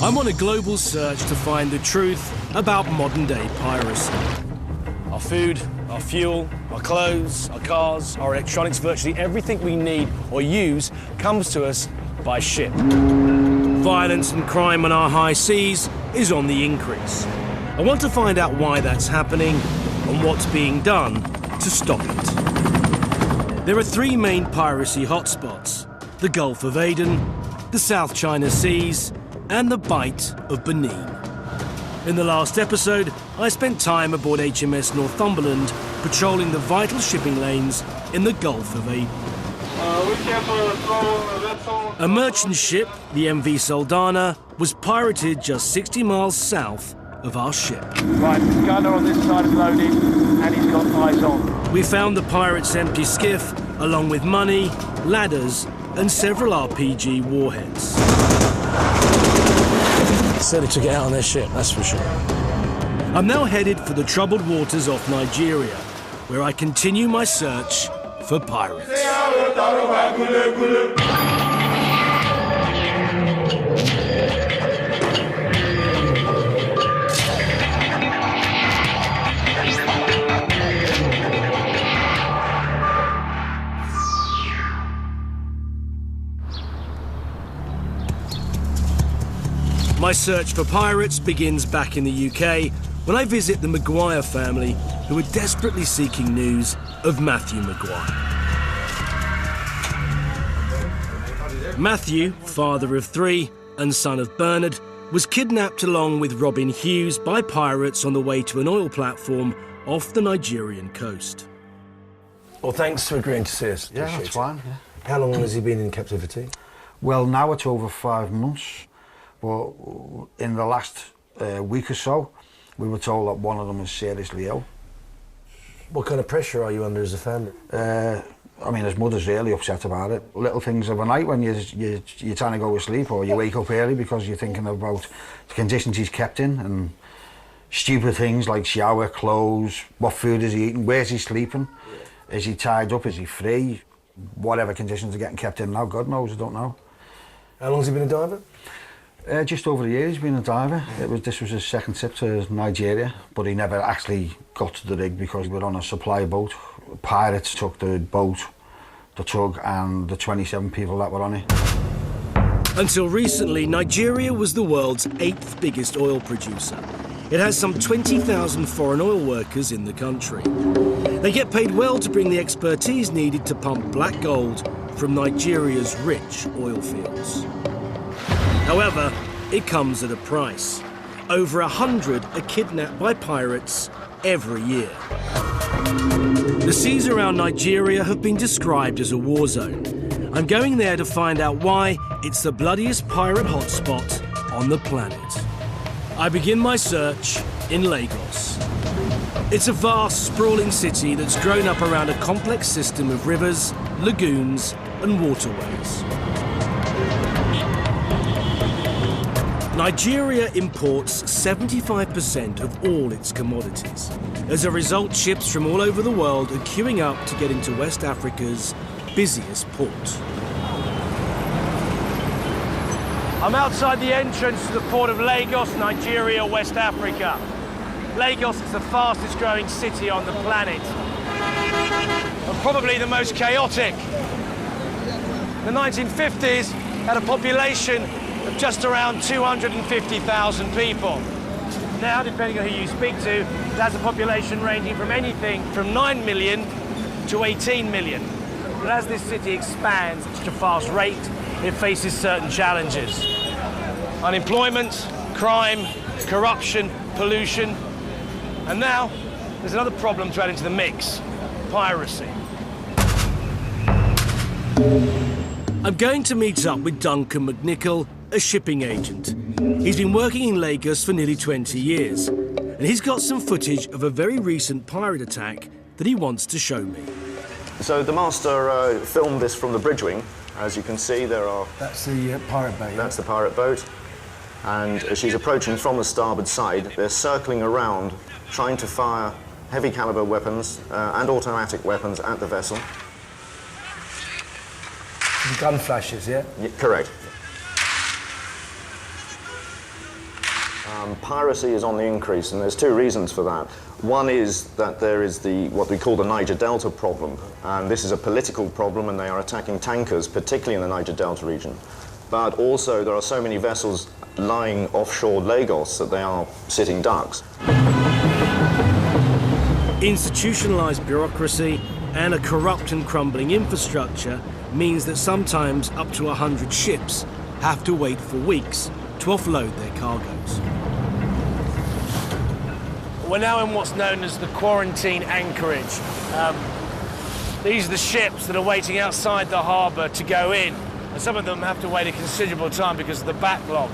I'm on a global search to find the truth about modern-day piracy. Our food, our fuel, our clothes, our cars, our electronics, virtually everything we need or use comes to us by ship. Violence and crime on our high seas is on the increase. I want to find out why that's happening and what's being done to stop it. There are three main piracy hotspots: the Gulf of Aden, the South China Seas, and the Bight of Benin. In the last episode, I spent time aboard HMS Northumberland patrolling the vital shipping lanes in the Gulf of Aden. A merchant ship, the MV Soldana, was pirated just 60 miles south of our ship. Right, the gunner on this side is loaded, and he's got eyes on. We found the pirate's empty skiff, along with money, ladders, and several RPG warheads. Certainly took it out on their ship, that's for sure. I'm now headed for the troubled waters off Nigeria, where I continue my search for pirates. My search for pirates begins back in the UK when I visit the Maguire family, who are desperately seeking news of Matthew Maguire. Matthew, father of three and son of Bernard, was kidnapped along with Robin Hughes by pirates on the way to an oil platform off the Nigerian coast. Well, thanks for agreeing to see us. Yeah, that's fine. Yeah. How long has he been in captivity? Well, now it's over 5 months, but in the last week or so, we were told that one of them is seriously ill. What kind of pressure are you under as a family? I mean, his mother's really upset about it. Little things of a night when you're trying to go to sleep, or you wake up early because you're thinking about the conditions he's kept in, and stupid things like shower, clothes, what food is he eating, where's he sleeping, is he tied up, is he free, whatever conditions are getting kept in now, God knows, I don't know. How long has he been a diver? Just over a year he's been a diver. This was his second trip to Nigeria, but he never actually got to the rig because we were on a supply boat. Pirates took the boat, the tug, and the 27 people that were on it. Until recently, Nigeria was the world's 8th biggest oil producer. It has some 20,000 foreign oil workers in the country. They get paid well to bring the expertise needed to pump black gold from Nigeria's rich oil fields. However, it comes at a price. Over 100 are kidnapped by pirates every year. The seas around Nigeria have been described as a war zone. I'm going there to find out why it's the bloodiest pirate hotspot on the planet. I begin my search in Lagos. It's a vast, sprawling city that's grown up around a complex system of rivers, lagoons, and waterways. Nigeria imports 75% of all its commodities. As a result, ships from all over the world are queuing up to get into West Africa's busiest port. I'm outside the entrance to the port of Lagos, Nigeria, West Africa. Lagos is the fastest growing city on the planet, and probably the most chaotic. In the 1950s, had a population of just around 250,000 people. Now, depending on who you speak to, it has a population ranging from anything from 9 million to 18 million. But as this city expands at such a fast rate, it faces certain challenges. Unemployment, crime, corruption, pollution, and now there's another problem to add into the mix: piracy. I'm going to meet up with Duncan McNichol, a shipping agent. He's been working in Lagos for nearly 20 years, and he's got some footage of a very recent pirate attack that he wants to show me. So the master filmed this from the bridge wing. As you can see, there are... That's the pirate boat. That's the pirate boat. And as she's approaching from the starboard side, they're circling around, trying to fire heavy caliber weapons and automatic weapons at the vessel. The gun flashes, yeah? Yeah, correct. Piracy is on the increase, and there's two reasons for that. One is that there is what we call the Niger Delta problem, and this is a political problem, and they are attacking tankers, particularly in the Niger Delta region. But also there are so many vessels lying offshore Lagos that they are sitting ducks. Institutionalized bureaucracy and a corrupt and crumbling infrastructure means that sometimes up to 100 ships have to wait for weeks to offload their cargoes. We're now in what's known as the quarantine anchorage. These are the ships that are waiting outside the harbour to go in, and some of them have to wait a considerable time because of the backlog,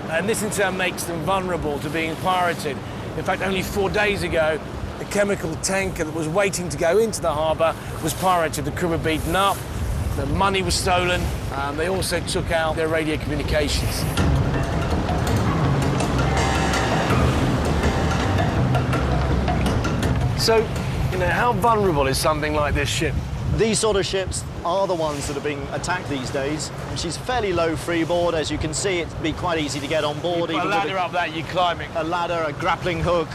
and this in turn makes them vulnerable to being pirated. In fact, only 4 days ago, a chemical tanker that was waiting to go into the harbour was pirated. The crew were beaten up, the money was stolen, they also took out their radio communications. So, how vulnerable is something like this ship? These sort of ships are the ones that are being attacked these days. She's fairly low freeboard. As you can see, it'd be quite easy to get on board. You put a ladder up that, you're climbing. A ladder, a grappling hook.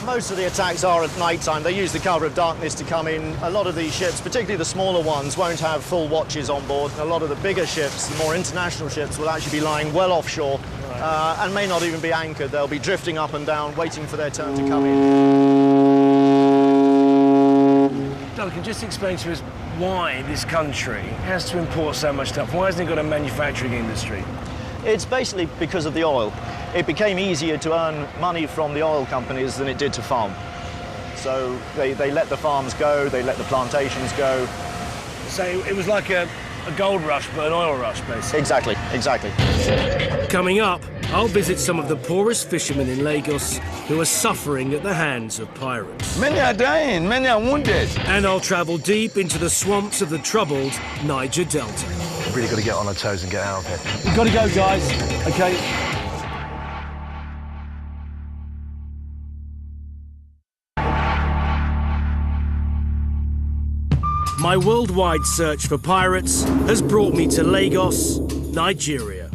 Most of the attacks are at night time. They use the cover of darkness to come in. A lot of these ships, particularly the smaller ones, won't have full watches on board. A lot of the bigger ships, the more international ships, will actually be lying well offshore, and may not even be anchored. They'll be drifting up and down, waiting for their turn to come in. Duncan, just explain to us why this country has to import so much stuff. Why hasn't it got a manufacturing industry? It's basically because of the oil. It became easier to earn money from the oil companies than it did to farm. So they let the farms go, they let the plantations go. So it was like a gold rush, but an oil rush, basically. Exactly, exactly. Coming up, I'll visit some of the poorest fishermen in Lagos who are suffering at the hands of pirates. Many are dying, many are wounded. And I'll travel deep into the swamps of the troubled Niger Delta. We've really got to get on our toes and get out of here. We've got to go, guys. OK. My worldwide search for pirates has brought me to Lagos, Nigeria.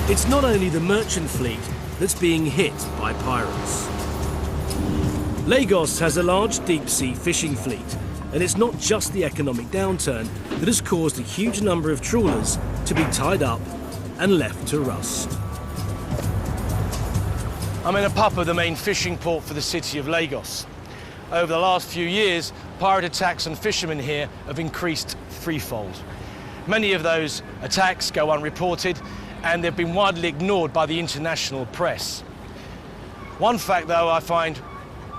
It's not only the merchant fleet that's being hit by pirates. Lagos has a large deep-sea fishing fleet, and it's not just the economic downturn that has caused a huge number of trawlers to be tied up and left to rust. I'm in Apapa, the main fishing port for the city of Lagos. Over the last few years, pirate attacks on fishermen here have increased threefold. Many of those attacks go unreported, and they've been widely ignored by the international press. One fact, though, I find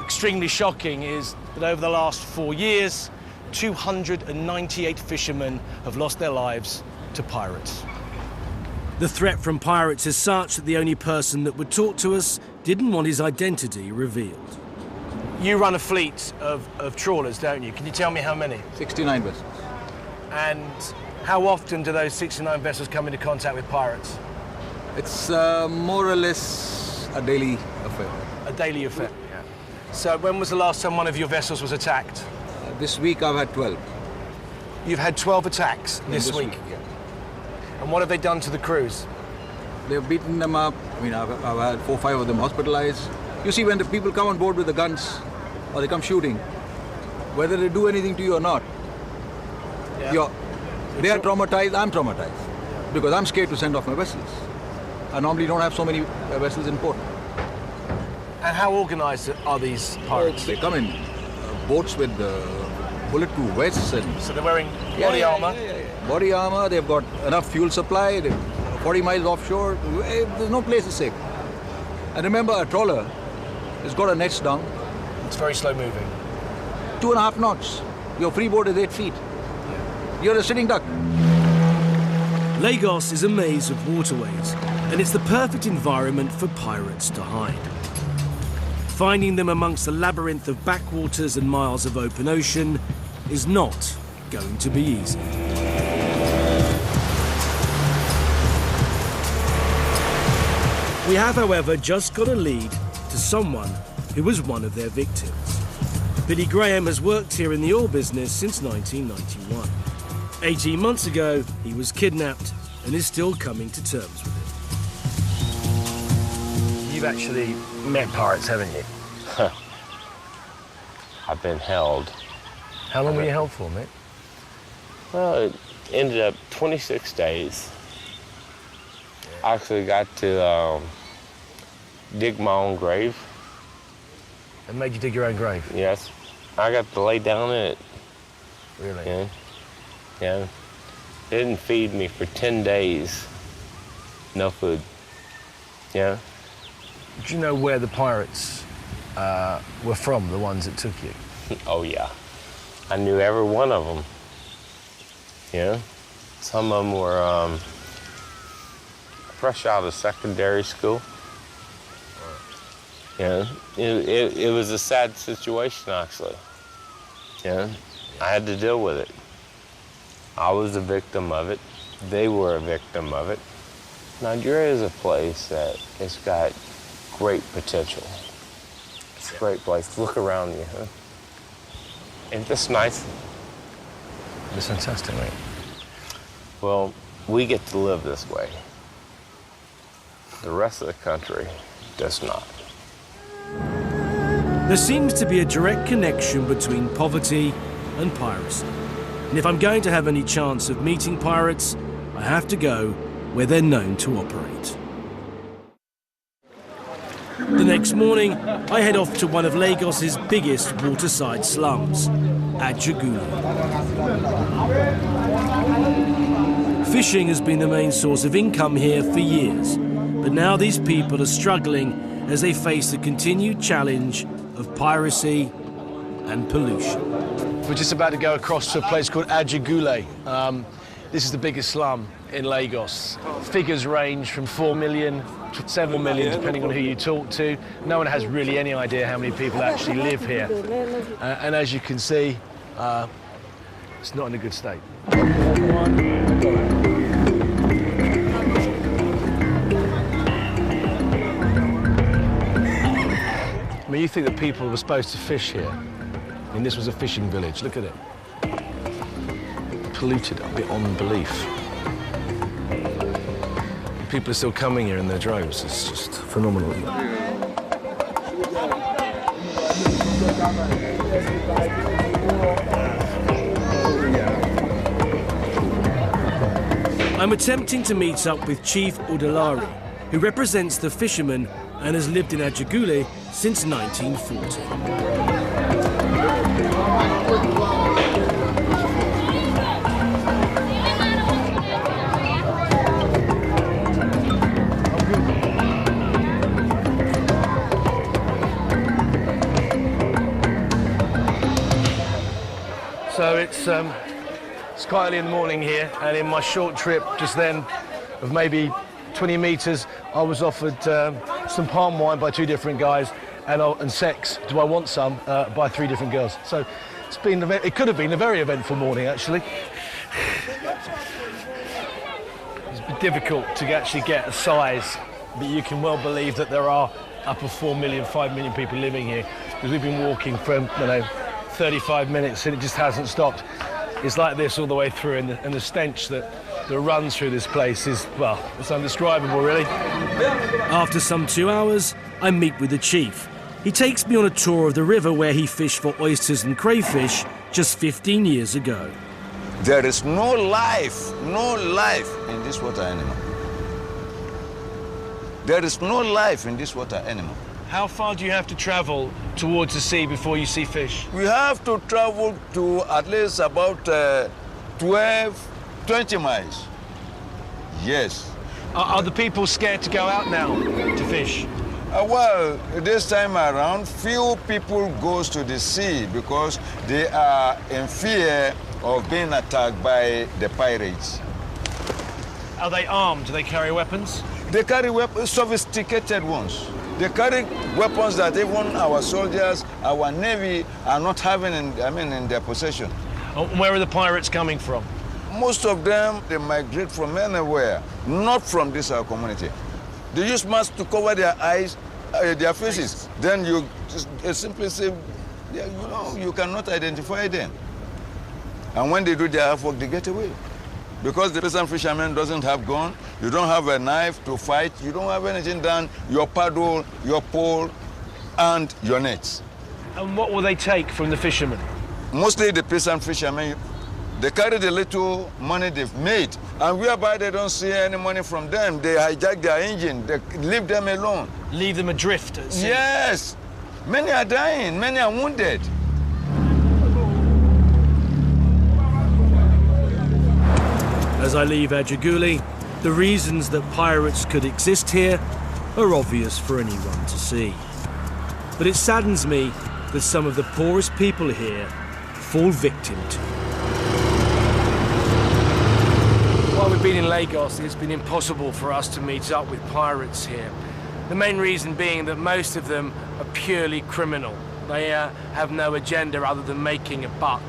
extremely shocking is that over the last 4 years, 298 fishermen have lost their lives to pirates. The threat from pirates is such that the only person that would talk to us didn't want his identity revealed. You run a fleet of trawlers, don't you? Can you tell me how many? 69 vessels. And how often do those 69 vessels come into contact with pirates? It's more or less a daily affair. A daily affair. Yeah. So when was the last time one of your vessels was attacked? This week I've had 12. You've had 12 attacks this week? Yeah. And what have they done to the crews? They've beaten them up. I mean, I've had 4 or 5 of them hospitalized. You see, when the people come on board with the guns, or they come shooting, whether they do anything to you or not, they are traumatized, I'm traumatized. Because I'm scared to send off my vessels. I normally don't have so many vessels in port. And how organized are these pirates? They come in boats with bulletproof vests. And So they're wearing body armor? Yeah. Body armor, they've got enough fuel supply, they're 40 miles offshore, there's no place to safe. And remember, a trawler has got a nets down. It's very slow moving. 2.5 knots. Your freeboard is 8 feet. You're a sitting duck. Lagos is a maze of waterways, and it's the perfect environment for pirates to hide. Finding them amongst the labyrinth of backwaters and miles of open ocean is not going to be easy. We have, however, just got a lead to someone who was one of their victims. Billy Graham has worked here in the oil business since 1991. 18 months ago, he was kidnapped and is still coming to terms with it. you've actually met pirates, haven't you? I've been held. How long were you held for, mate? Well, it ended up 26 days. I actually got to dig my own grave. It made you dig your own grave? Yes. I got to lay down in it. Really? Yeah. Yeah. They didn't feed me for 10 days. No food. Yeah. Do you know where the pirates were from, the ones that took you? Oh, yeah. I knew every one of them. Yeah. Some of them were fresh out of secondary school. Yeah. It was a sad situation, actually. Yeah. I had to deal with it. I was a victim of it. They were a victim of it. Nigeria is a place that has got great potential. It's a great place. Look around you, huh? Isn't this nice? It's fantastic, mate. Well, we get to live this way. The rest of the country does not. There seems to be a direct connection between poverty and piracy. And if I'm going to have any chance of meeting pirates, I have to go where they're known to operate. The next morning, I head off to one of Lagos's biggest waterside slums, Ajagula. Fishing has been the main source of income here for years, but now these people are struggling as they face the continued challenge of piracy and pollution. We're just about to go across to a place called Ajagula. This is the biggest slum in Lagos. Figures range from 4 million to 7 million, depending on who you talk to. No one has really any idea how many people actually live here. And as you can see, it's not in a good state. I mean, you think that people were supposed to fish here. I mean, this was a fishing village. Look at it. Polluted beyond belief. People are still coming here in their droves. It's just phenomenal. I'm attempting to meet up with Chief Udalari, who represents the fishermen and has lived in Ajagula since 1940. So it's quite early in the morning here, and in my short trip just then of maybe 20 metres, I was offered some palm wine by 2 different guys and sex, do I want some, by 3 different girls. So it could have been a very eventful morning, actually. It's been difficult to actually get a size, but you can well believe that there are upper 4 million, 5 million people living here, because we've been walking from, 35 minutes and it just hasn't stopped. It's like this all the way through, and the stench that runs through this place is, well, it's indescribable, really. After some 2 hours, I meet with the chief. He takes me on a tour of the river where he fished for oysters and crayfish just 15 years ago. There is no life in this water animal. There is no life in this water animal. How far do you have to travel towards the sea before you see fish? We have to travel to at least about 20 miles. Yes. Are the people scared to go out now to fish? Well, this time around, few people goes to the sea because they are in fear of being attacked by the pirates. Are they armed? Do they carry weapons? They carry weapons, sophisticated ones. They carry weapons that even our soldiers, our navy are not having in their possession. Where are the pirates coming from? Most of them, they migrate from anywhere, not from this our community. They use masks to cover their eyes, their faces. Then you just simply say, you cannot identify them. And when they do their half work, they get away. because the peasant fisherman doesn't have gun, you don't have a knife to fight, you don't have anything than your paddle, your pole, and your nets. And what will they take from the fishermen? Mostly the peasant fishermen, they carry the little money they've made, and whereby they don't see any money from them, they hijack their engine, they leave them alone. Leave them adrift at sea? Yes. Many are dying, many are wounded. As I leave Ajaguli, the reasons that pirates could exist here are obvious for anyone to see. But it saddens me that some of the poorest people here fall victim to. While we've been in Lagos, it's been impossible for us to meet up with pirates here. The main reason being that most of them are purely criminal. They have no agenda other than making a buck.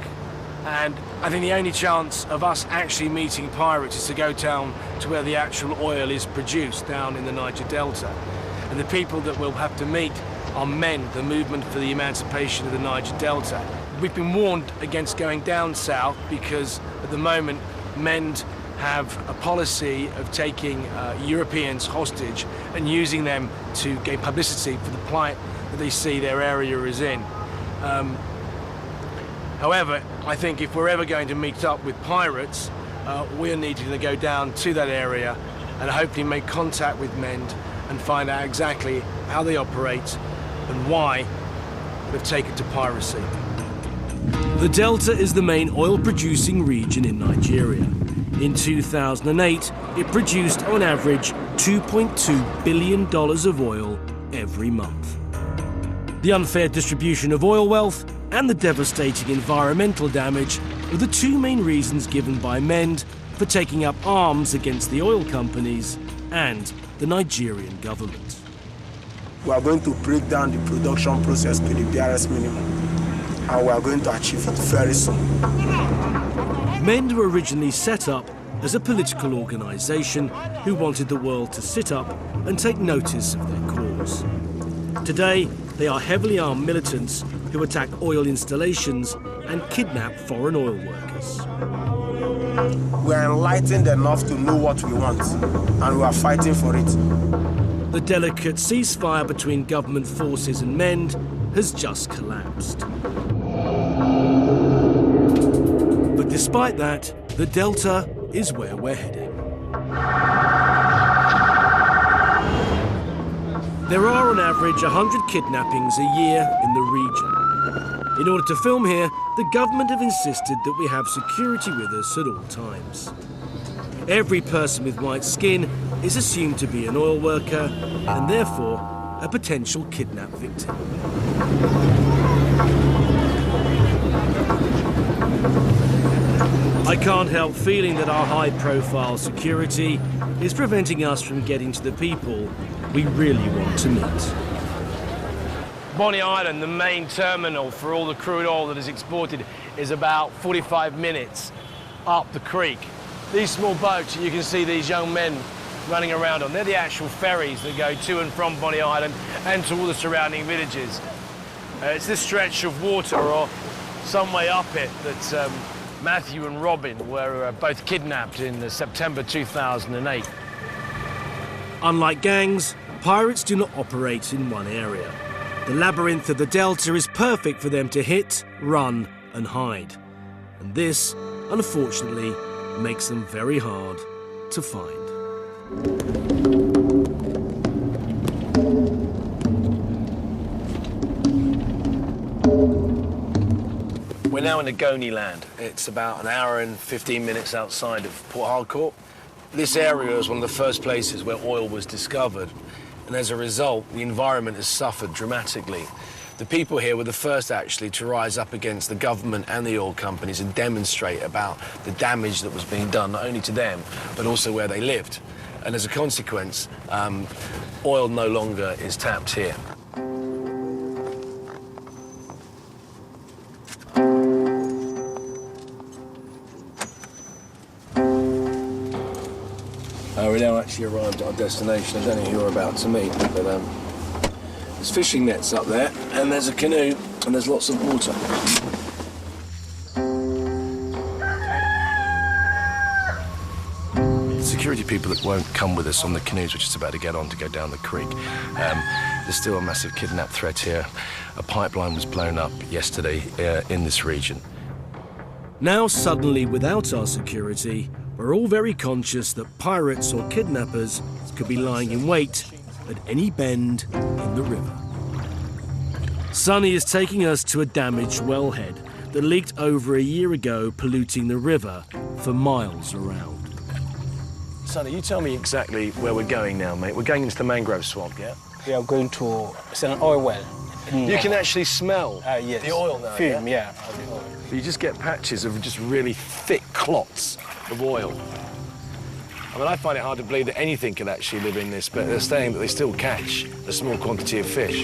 And I think the only chance of us actually meeting pirates is to go down to where the actual oil is produced, down in the Niger Delta. And the people that we'll have to meet are MEND, the Movement for the Emancipation of the Niger Delta. We've been warned against going down south because at the moment MEND have a policy of taking Europeans hostage and using them to gain publicity for the plight that they see their area is in. However, I think if we're ever going to meet up with pirates, we're needing to go down to that area and hopefully make contact with MEND and find out exactly how they operate and why they've taken to piracy. The Delta is the main oil-producing region in Nigeria. In 2008, it produced on average $2.2 billion of oil every month. The unfair distribution of oil wealth and the devastating environmental damage are the two main reasons given by MEND for taking up arms against the oil companies and the Nigerian government. We are going to break down the production process to the barest minimum, and we are going to achieve it very soon. MEND were originally set up as a political organisation who wanted the world to sit up and take notice of their cause. Today, they are heavily armed militants who attack oil installations and kidnap foreign oil workers. We are enlightened enough to know what we want, and we are fighting for it. The delicate ceasefire between government forces and MEND has just collapsed. But despite that, the Delta is where we're heading. There are on average 100 kidnappings a year in the region. In order to film here, the government have insisted that we have security with us at all times. Every person with white skin is assumed to be an oil worker and therefore a potential kidnap victim. I can't help feeling that our high-profile security is preventing us from getting to the people we really want to meet. Bonny Island, the main terminal for all the crude oil that is exported, is about 45 minutes up the creek. These small boats, you can see these young men running around on, they're the actual ferries that go to and from Bonny Island and to all the surrounding villages. It's this stretch of water, or some way up it, that Matthew and Robin were both kidnapped in September 2008. Unlike gangs, pirates do not operate in one area. The labyrinth of the Delta is perfect for them to hit, run and hide. And this, unfortunately, makes them very hard to find. We're now in Ogoni land. It's about an hour and 15 minutes outside of Port Harcourt. This area is one of the first places where oil was discovered, and as a result, the environment has suffered dramatically. The people here were the first, actually, to rise up against the government and the oil companies and demonstrate about the damage that was being done, not only to them, but also where they lived. And as a consequence, oil no longer is tapped here. We now actually arrived at our destination. I don't know who we're about to meet, but there's fishing nets up there, and there's a canoe, and there's lots of water. people that won't come with us on the canoes, which is about to get on to go down the creek. There's still a massive kidnap threat here. A pipeline was blown up yesterday in this region. Now, suddenly, without our security, we're all very conscious that pirates or kidnappers could be lying in wait at any bend in the river. Sonny is taking us to a damaged wellhead that leaked over a year ago, polluting the river for miles around. Sonny, you tell me exactly where we're going now, mate. We're going into the mangrove swamp, yeah? We are going to, it's an oil well. You can actually smell yes. the oil now, Film, yeah? yeah. You just get patches of just really thick clots of oil. I mean, I find it hard to believe that anything could actually live in this, but they're saying that they still catch a small quantity of fish.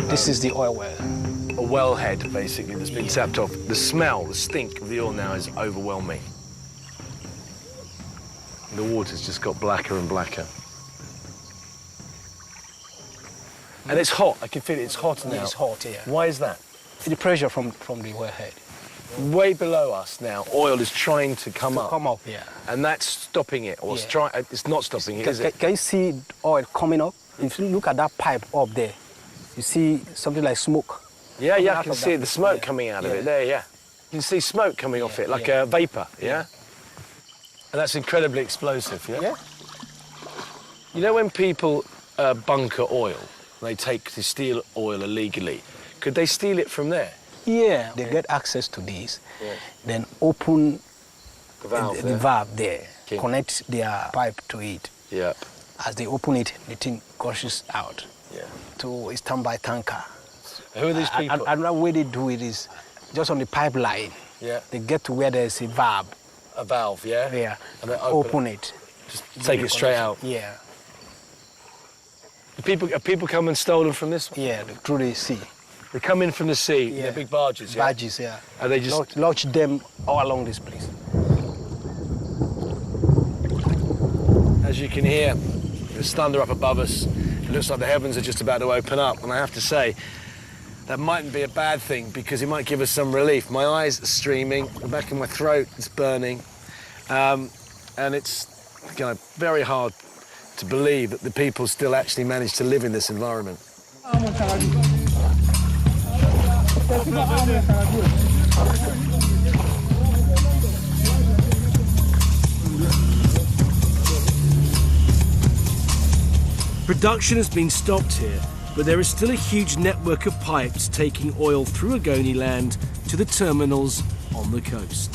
This is the oil well. A wellhead, basically, that's been tapped off. The smell, the stink of the oil now is overwhelming. The water's just got blacker and blacker. And it's hot. I can feel it. It's hot now. It's hot, yeah. Why is that? The pressure from the wellhead. Way below us now, oil is trying to come up. Come up, yeah. And that's stopping it, or it's not stopping it, is it? Can you see oil coming up? If you look at that pipe up there, you see something like smoke. Yeah, I can see the smoke coming out of it there, yeah. You can see smoke coming off it, like a vapour, yeah? And that's incredibly explosive, yeah? Yeah. You know when people bunker oil, they steal oil illegally, could they steal it from there? Yeah, they get access to this, then open the valve there, connect their pipe to it. Yeah. As they open it, the thing gushes out to a standby tanker. Who are these people? Another way they do it is just on the pipeline. Yeah. They get to where there's a valve. A valve, yeah? Yeah. And they open it. Just take it straight out. Yeah. Have people come and stolen from this one? Yeah, through the sea. They come in from the sea, they're big barges, yeah? Barges, yeah. And they just... Launch them all along this place. As you can hear, there's thunder up above us. It looks like the heavens are just about to open up. And I have to say, that mightn't be a bad thing because it might give us some relief. My eyes are streaming, the back of my throat is burning. And it's very hard to believe that the people still actually manage to live in this environment. Production has been stopped here, but there is still a huge network of pipes taking oil through Ogoniland to the terminals on the coast.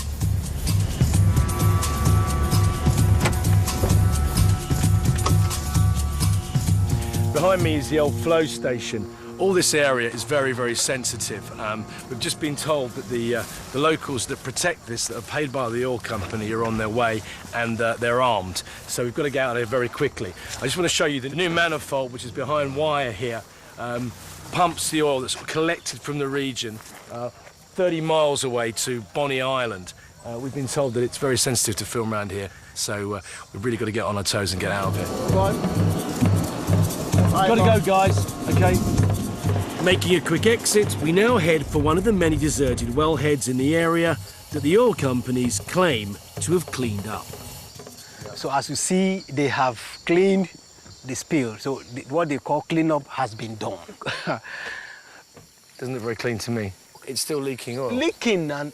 Behind me is the old flow station. All this area is very, very sensitive. We've just been told that the locals that protect this, that are paid by the oil company, are on their way and they're armed. So we've got to get out of here very quickly. I just want to show you the new manifold, which is behind wire here, pumps the oil that's collected from the region 30 miles away to Bonny Island. We've been told that it's very sensitive to film around here, so we've really got to get on our toes and get out of here. Gotta go, guys. Okay. Making a quick exit, we now head for one of the many deserted wellheads in the area that the oil companies claim to have cleaned up. So as you see, they have cleaned the spill. So what they call cleanup has been done. Doesn't look very clean to me. It's still leaking oil. Leaking, and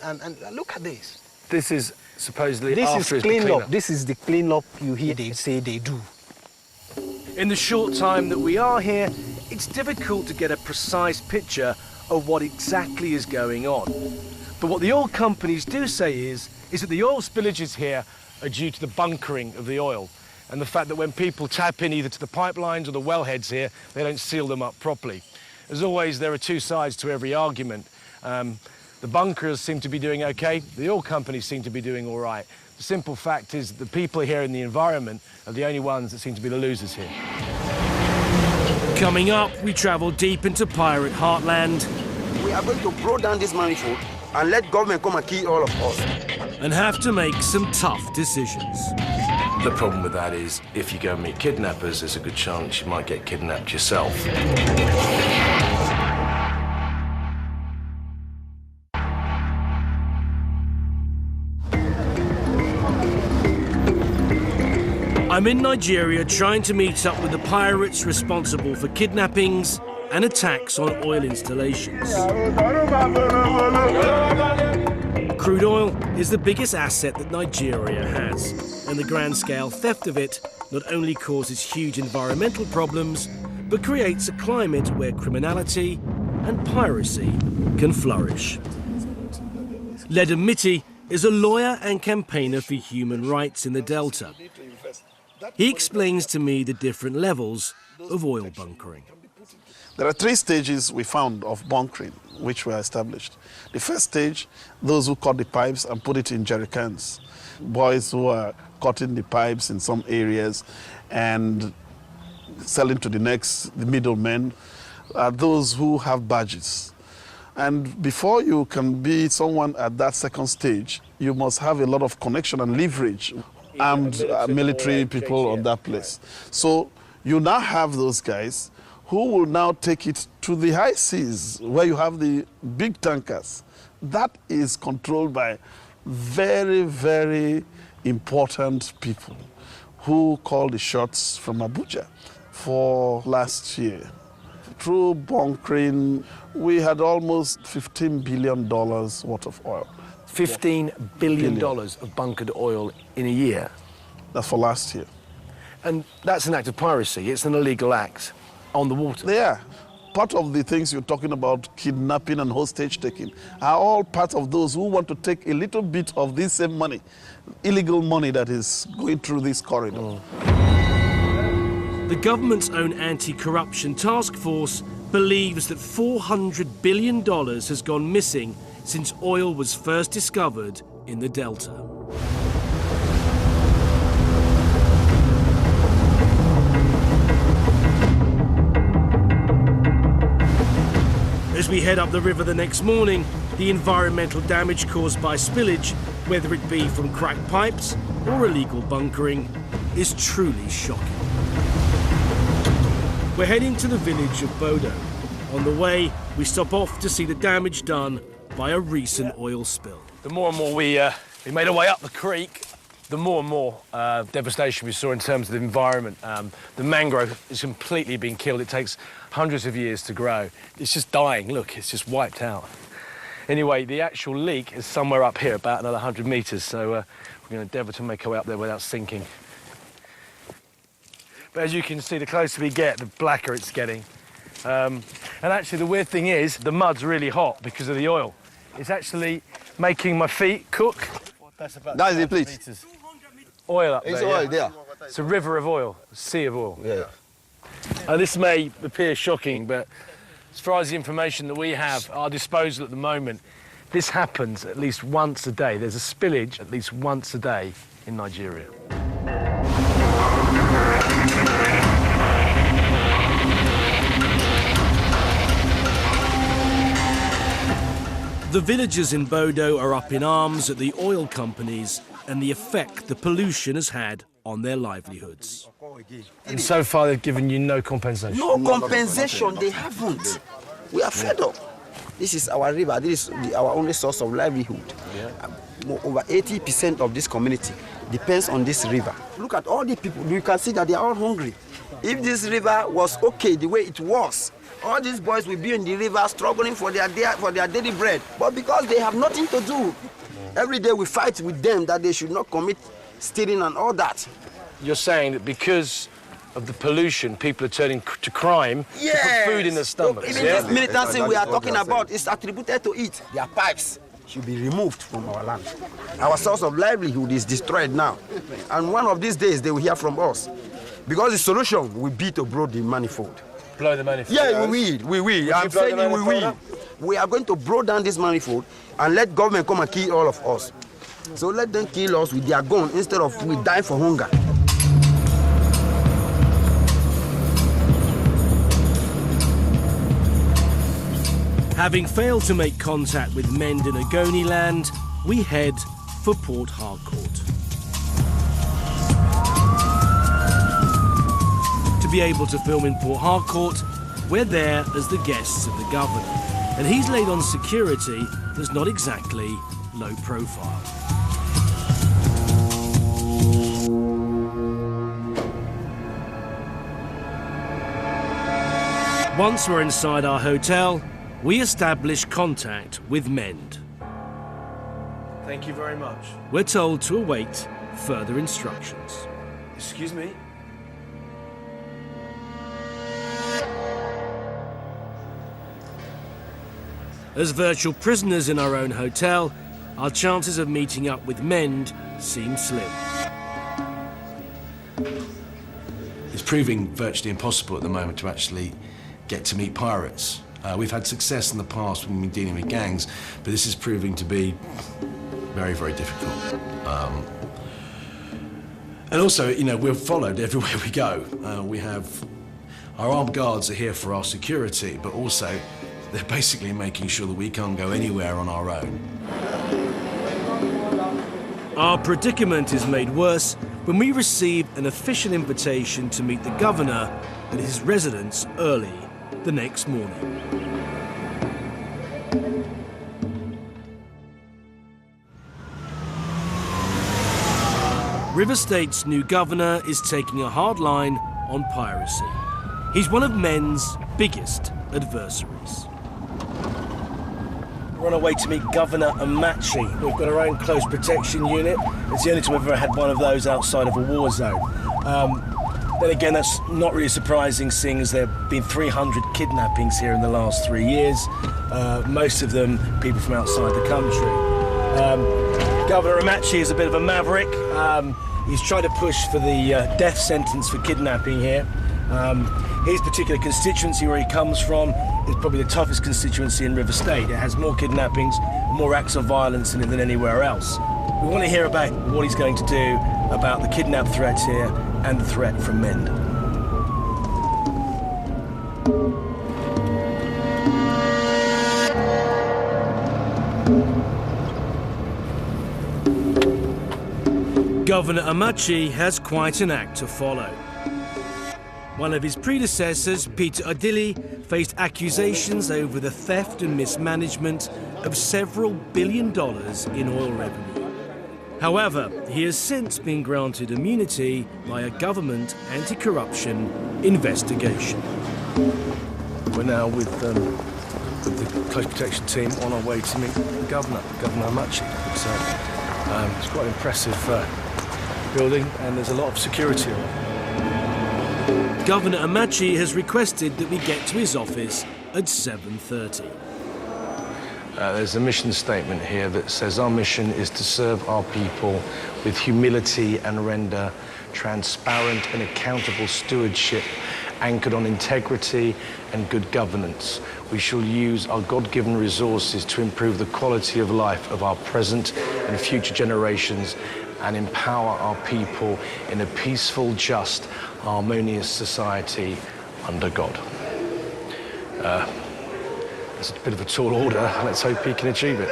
look at this. This is supposedly This after is it's the cleanup. This is the cleanup you hear they say they do. In the short time that we are here, it's difficult to get a precise picture of what exactly is going on. But what the oil companies do say is that the oil spillages here are due to the bunkering of the oil and the fact that when people tap in either to the pipelines or the wellheads here, they don't seal them up properly. As always, there are two sides to every argument. The bunkers seem to be doing okay, the oil companies seem to be doing all right. The simple fact is that the people here in the environment are the only ones that seem to be the losers here. Coming up, we travel deep into pirate heartland. We are going to blow down this manifold and let government come and kill all of us. And have to make some tough decisions. The problem with that is, if you go and meet kidnappers, there's a good chance you might get kidnapped yourself. I'm in Nigeria trying to meet up with the pirates responsible for kidnappings and attacks on oil installations. Crude oil is the biggest asset that Nigeria has, and the grand-scale theft of it not only causes huge environmental problems, but creates a climate where criminality and piracy can flourish. Ledamiti is a lawyer and campaigner for human rights in the Delta. He explains to me the different levels of oil bunkering. There are 3 stages we found of bunkering, which were established. The first stage, those who cut the pipes and put it in jerry cans. Boys who are cutting the pipes in some areas and selling to the middlemen, are those who have badges. And before you can be someone at that second stage, you must have a lot of connection and leverage, armed military people on that place. So you now have those guys who will now take it to the high seas, where you have the big tankers. That is controlled by very, very important people who call the shots from Abuja. For last year, through bunkering, we had almost $15 billion worth of oil. $15 billion of bunkered oil in a year? That's for last year. And that's an act of piracy. It's an illegal act on the water. Yeah. Part of the things you're talking about, kidnapping and hostage taking, are all part of those who want to take a little bit of this same money, illegal money that is going through this corridor. The government's own anti-corruption task force believes that $400 billion has gone missing since oil was first discovered in the Delta. As we head up the river the next morning, the environmental damage caused by spillage, whether it be from cracked pipes or illegal bunkering, is truly shocking. We're heading to the village of Bodo. On the way, we stop off to see the damage done by a recent oil spill. The more and more we made our way up the creek, the more and more devastation we saw in terms of the environment. The mangrove has completely been killed. It takes hundreds of years to grow. It's just dying. Look, it's just wiped out. Anyway, the actual leak is somewhere up here, about another 100 metres, so we're going to endeavour to make our way up there without sinking. But as you can see, the closer we get, the blacker it's getting. And actually, the weird thing is, the mud's really hot because of the oil. It's actually making my feet cook. That's about That's the place. meters. Oil up there. It's oil there. It's a river of oil, a sea of oil. Yeah. This may appear shocking, but as far as the information that we have at our disposal at the moment, this happens at least once a day. There's a spillage at least once a day in Nigeria. The villagers in Bodo are up in arms at the oil companies and the effect the pollution has had on their livelihoods. And so far they've given you no compensation? No compensation, they haven't. We are fed up. This is our river, this is our only source of livelihood. Over 80% of this community depends on this river. Look at all the people, you can see that they are all hungry. If this river was okay the way it was, all these boys will be in the river struggling for their daily bread. But because they have nothing to do, every day we fight with them that they should not commit stealing and all that. You're saying that because of the pollution, people are turning to crime to put food in their stomachs. Even this militancy we are talking about is attributed to it. Their pipes should be removed from our land. Our source of livelihood is destroyed now. And one of these days they will hear from us. Because the solution will be to blow the manifold. Blow the manifold? Yeah, we will. I'm saying we will. We are going to blow down this manifold and let government come and kill all of us. So let them kill us with their gun instead of we die for hunger. Having failed to make contact with Mend in Ogoni land, we head for Port Harcourt. To be able to film in Port Harcourt, we're there as the guests of the governor, and he's laid on security that's not exactly low profile. Once we're inside our hotel, we establish contact with MEND. Thank you very much. We're told to await further instructions. Excuse me? As virtual prisoners in our own hotel, our chances of meeting up with MEND seem slim. It's proving virtually impossible at the moment to actually get to meet pirates. We've had success in the past when we've been dealing with gangs, but this is proving to be very, very difficult. And also, you know, we're followed everywhere we go. We have our armed guards are here for our security, but also they're basically making sure that we can't go anywhere on our own. Our predicament is made worse when we receive an official invitation to meet the governor at his residence early the next morning. River State's new governor is taking a hard line on piracy. He's one of MEND's biggest adversaries. We're on our way to meet Governor Amachi. We've got our own close protection unit. It's the only time we've ever had one of those outside of a war zone. Then again, that's not really surprising, seeing as there have been 300 kidnappings here in the last 3 years, most of them people from outside the country. Governor Amachi is a bit of a maverick. He's trying to push for the death sentence for kidnapping here. His particular constituency where he comes from is probably the toughest constituency in River State. It has more kidnappings, more acts of violence in it than anywhere else. We want to hear about what he's going to do about the kidnap threat here and the threat from MEND. Governor Amachi has quite an act to follow. One of his predecessors, Peter Odili, faced accusations over the theft and mismanagement of several $1 billion in oil revenue. However, he has since been granted immunity by a government anti-corruption investigation. We're now with the close protection team on our way to meet the Governor Amachi. It's quite an impressive building, and there's a lot of security around. Governor Amachi has requested that we get to his office at 7:30. There's a mission statement here that says our mission is to serve our people with humility and render transparent and accountable stewardship anchored on integrity and good governance. We shall use our God-given resources to improve the quality of life of our present and future generations and empower our people in a peaceful, just, harmonious society under God. It's a bit of a tall order. Let's hope he can achieve it.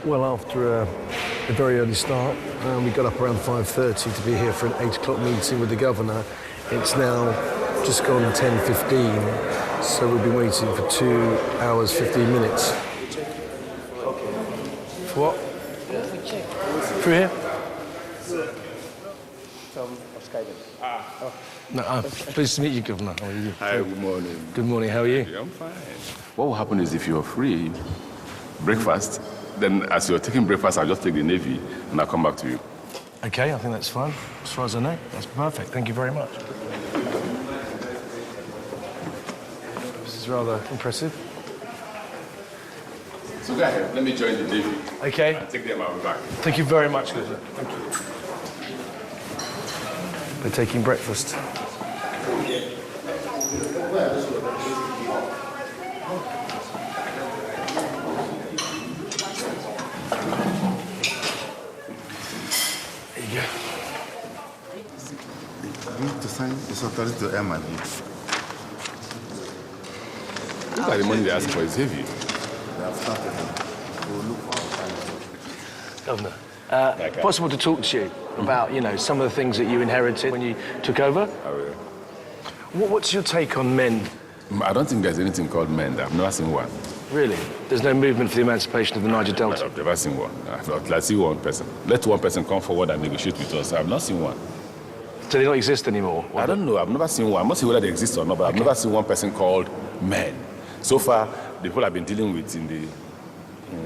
Well, after a very early start, we got up around 5:30 to be here for an 8 o'clock meeting with the governor. It's now just gone 10:15, so we'll be waiting for 2 hours, 15 minutes. For what? Through here? No, pleased to meet you, Governor. How are you? Hi, good morning. Good morning, how are you? Yeah, I'm fine. What will happen is if you're free, breakfast, then as you're taking breakfast, I'll just take the Navy and I'll come back to you. Okay, I think that's fine. As far as I know, that's perfect. Thank you very much. This is rather impressive. So go ahead, let me join the Navy. Okay. I'll take them, I'll be back. Thank you very much, Governor. Thank you. They're taking breakfast. To sign this authority to Emma. Look at the money they're asking for, it's heavy. They have started. We'll look for our time. Governor, possible to talk to you? about, you know, some of the things that you inherited when you took over? Oh, yeah. What's your take on MEND? I don't think there's anything called MEND. I've never seen one. Really? There's no movement for the emancipation of the Niger Delta? I've never seen one. I've seen one person. Let one person come forward and negotiate with us. I've not seen one. So they don't exist anymore? I don't know. I've never seen one. I'm not sure whether they exist or not, but I've never seen one person called MEND. So far, the people I've been dealing with in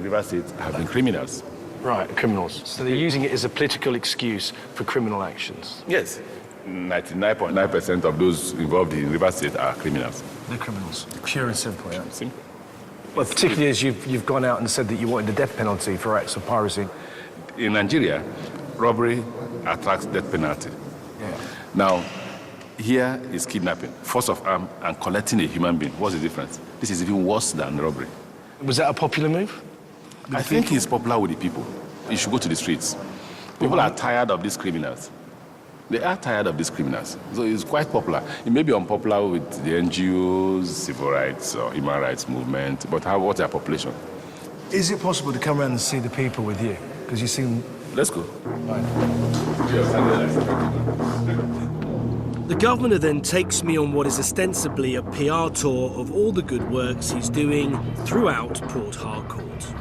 River State have been criminals. Right, criminals. So they're using it as a political excuse for criminal actions? Yes. 99.9% of those involved in River State are criminals. They're criminals. Pure and simple, yeah. Simple. Well, particularly as you've gone out and said that you wanted the death penalty for acts of piracy. In Nigeria, robbery attracts death penalty. Yeah. Now, here is kidnapping, force of arm, and collecting a human being. What's the difference? This is even worse than robbery. Was that a popular move? I think it's popular with the people. You should go to the streets. People are tired of these criminals. They are tired of these criminals. So it's quite popular. It may be unpopular with the NGOs, civil rights or human rights movement, but what's their population? Is it possible to come around and see the people with you? Because you seem... Let's go. Right. The governor then takes me on what is ostensibly a PR tour of all the good works he's doing throughout Port Harcourt.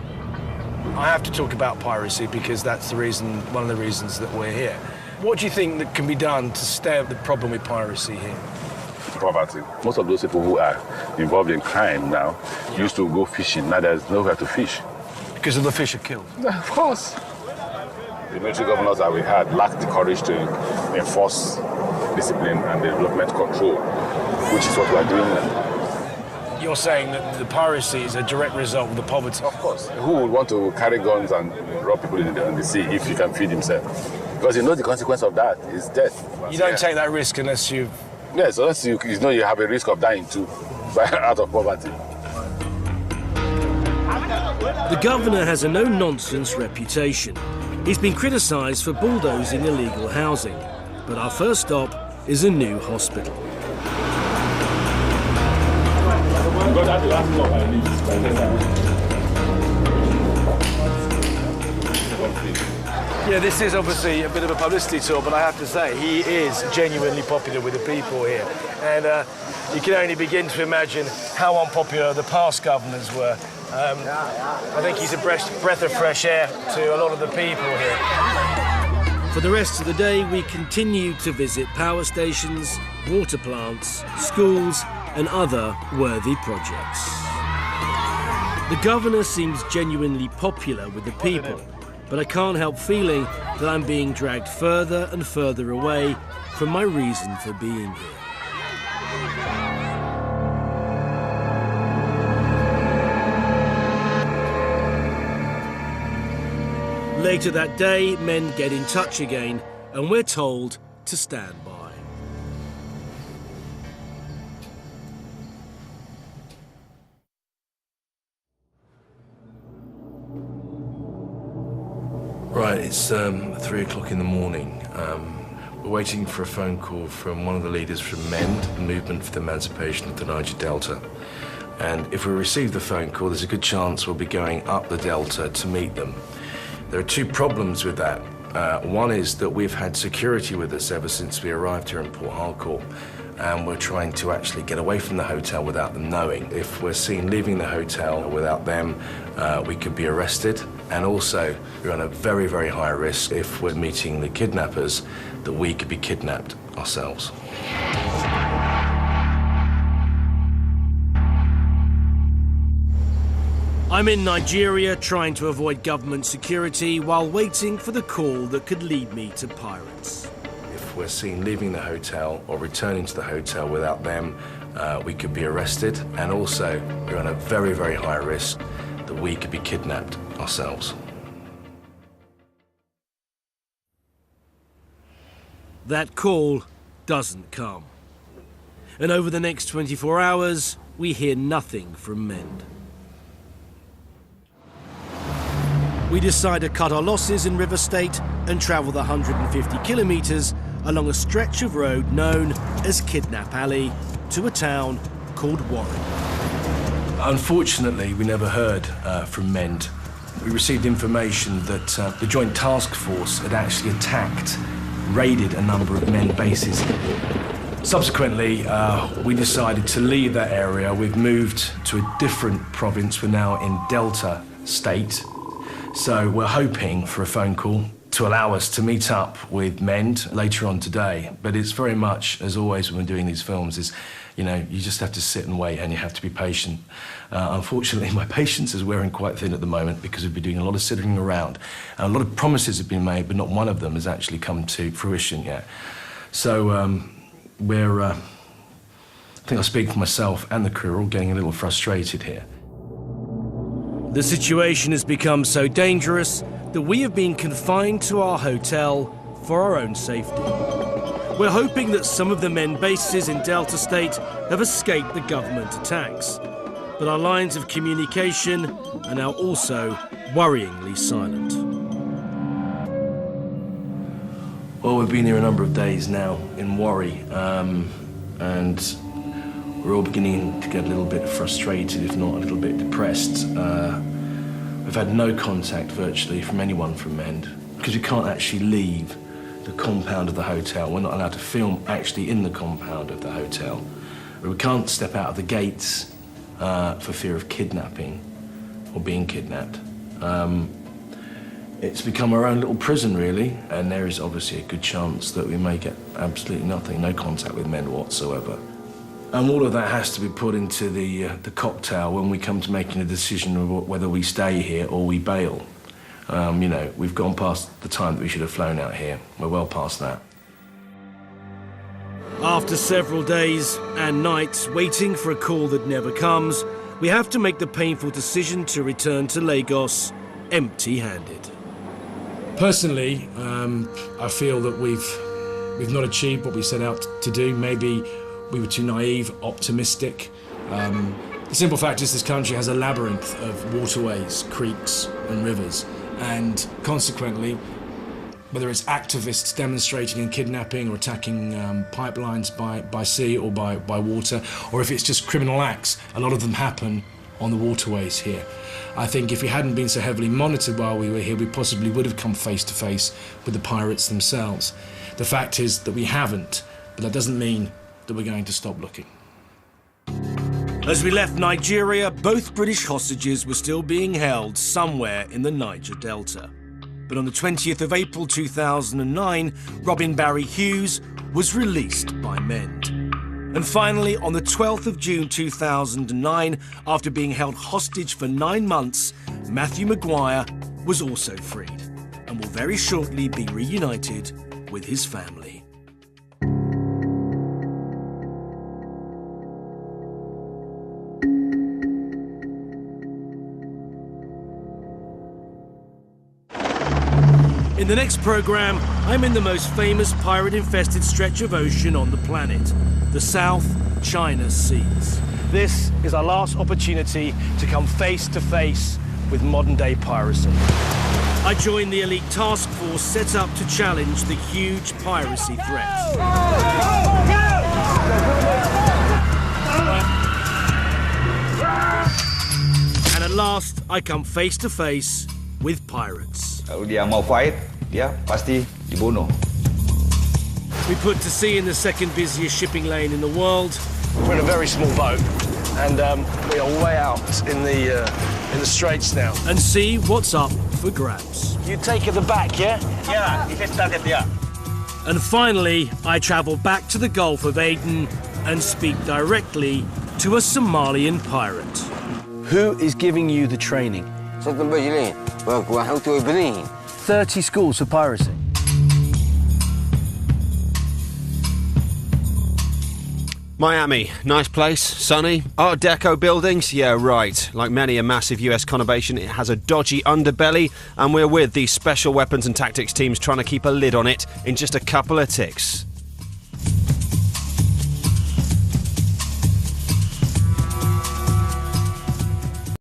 I have to talk about piracy because that's one of the reasons that we're here. What do you think that can be done to stem the problem with piracy here? Poverty. Most of those people who are involved in crime now used to go fishing. Now there's nowhere to fish. Because of the fish are killed? Of course. The military governors that we had lacked the courage to enforce discipline and development control, which is what we are doing now. You're saying that the piracy is a direct result of the poverty? Of course. Who would want to carry guns and rob people in the sea if he can feed himself? Because you know the consequence of that is death. You don't take that risk unless you've... Yes, unless you know you have a risk of dying too, out of poverty. The governor has a no-nonsense reputation. He's been criticised for bulldozing illegal housing. But our first stop is a new hospital. Yeah, this is obviously a bit of a publicity tour, but I have to say, he is genuinely popular with the people here. And you can only begin to imagine how unpopular the past governors were. I think he's a breath of fresh air to a lot of the people here. For the rest of the day, we continue to visit power stations, water plants, schools, and other worthy projects. The governor seems genuinely popular with the people, but I can't help feeling that I'm being dragged further and further away from my reason for being here. Later that day, men get in touch again, and we're told to stand by. Right, it's 3 o'clock in the morning. We're waiting for a phone call from one of the leaders from MEND, the Movement for the Emancipation of the Niger Delta. And if we receive the phone call, there's a good chance we'll be going up the Delta to meet them. There are two problems with that. One is that we've had security with us ever since we arrived here in Port Harcourt, and we're trying to actually get away from the hotel without them knowing. If we're seen leaving the hotel without them, we could be arrested. And also, we're on a very, very high risk if we're meeting the kidnappers, that we could be kidnapped ourselves. I'm in Nigeria trying to avoid government security while waiting for the call that could lead me to pirates. If we're seen leaving the hotel or returning to the hotel without them, we could be arrested. And also, we're on a very, very high risk that we could be kidnapped ourselves. That call doesn't come. And over the next 24 hours, we hear nothing from MEND. We decide to cut our losses in River State and travel the 150 kilometres along a stretch of road known as Kidnap Alley to a town called Warren. Unfortunately, we never heard from MEND. We we received information that the Joint Task Force had actually raided a number of men bases. Subsequently, we decided to leave that area. We've moved to a different province. We're now in Delta State. So we're hoping for a phone call to allow us to meet up with MEND later on today. But it's very much, as always when we're doing these films, is, you know, you just have to sit and wait and you have to be patient. Unfortunately, my patience is wearing quite thin at the moment because we've been doing a lot of sitting around. And a lot of promises have been made, but not one of them has actually come to fruition yet. So I think I speak for myself and the crew, are all getting a little frustrated here. The situation has become so dangerous that we have been confined to our hotel for our own safety. We're hoping that some of the men bases in Delta State have escaped the government attacks, but our lines of communication are now also worryingly silent. Well, we've been here a number of days now in Warri, and we're all beginning to get a little bit frustrated, if not a little bit depressed. We've had no contact virtually from anyone from MEND because we can't actually leave the compound of the hotel. We're not allowed to film actually in the compound of the hotel. We can't step out of the gates for fear of kidnapping or being kidnapped. It's become our own little prison, really, and there is obviously a good chance that we may get absolutely nothing, no contact with MEND whatsoever. And all of that has to be put into the cocktail when we come to making a decision of whether we stay here or we bail. You know, we've gone past the time that we should have flown out here. We're well past that. After several days and nights waiting for a call that never comes, we have to make the painful decision to return to Lagos empty-handed. Personally, I feel that we've not achieved what we set out to do. Maybe we were too naive, optimistic. The simple fact is this country has a labyrinth of waterways, creeks and rivers, and consequently, whether it's activists demonstrating and kidnapping or attacking pipelines by sea or by water, or if it's just criminal acts, a lot of them happen on the waterways here. I think if we hadn't been so heavily monitored while we were here, we possibly would have come face to face with the pirates themselves. The fact is that we haven't, but that doesn't mean that we're going to stop looking. As we left Nigeria, both British hostages were still being held somewhere in the Niger Delta. But on the 20th of April 2009, Robin Barry Hughes was released by MEND. And finally, on the 12th of June 2009, after being held hostage for 9 months, Matthew Maguire was also freed and will very shortly be reunited with his family. In the next programme, I'm in the most famous pirate-infested stretch of ocean on the planet, the South China Seas. This is our last opportunity to come face to face with modern-day piracy. I joined the elite task force set up to challenge the huge piracy threat. And at last, I come face to face with pirates. Kalau dia mau fight, dia pasti dibunuh. We put to sea in the second busiest shipping lane in the world. We're in a very small boat, and we are way out in the straits now. And see what's up for grabs. You take at the back, yeah? Yeah, this is target, yeah. And finally, I travel back to the Gulf of Aden and speak directly to a Somalian pirate. Who is giving you the training? 30 schools for piracy. Miami, nice place, sunny. Art Deco buildings? Yeah, right. Like many a massive US conurbation, it has a dodgy underbelly, and we're with the Special Weapons and Tactics teams trying to keep a lid on it in just a couple of ticks.